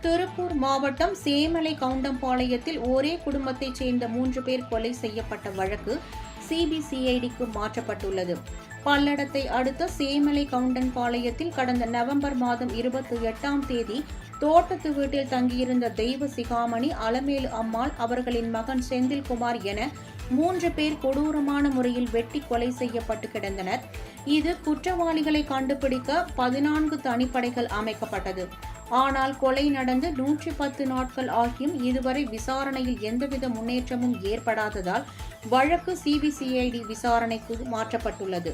திருப்பூர் மாவட்டம் சேமலை கவுண்டம்பாளையத்தில் ஒரே குடும்பத்தைச் சேர்ந்த 3 பேர் கொலை செய்யப்பட்ட வழக்கு சிபிசிஐடிக்கு மாற்றப்பட்டுள்ளது. பல்லடத்தை அடுத்த சேமலை கவுண்டம்பாளையத்தில் கடந்த நவம்பர் மாதம் 28ஆம் தேதி தோட்டத்து வீட்டில் தங்கியிருந்த தெய்வ சிகாமணி, அலமேலு அம்மாள், அவர்களின் மகன் செந்தில்குமார் என 3 பேர் கொடூரமான முறையில் வெட்டி கொலை செய்யப்பட்டு கிடந்தனர். இது குற்றவாளிகளை கண்டுபிடிக்க 14 தனிப்படைகள் அமைக்கப்பட்டது. ஆனால் கொலை நடந்து 110 நாட்கள் ஆகியும் இதுவரை விசாரணையில் எந்தவித முன்னேற்றமும் ஏற்படாததால் வழக்கு சிபிசிஐடி விசாரணைக்கு மாற்றப்பட்டுள்ளது.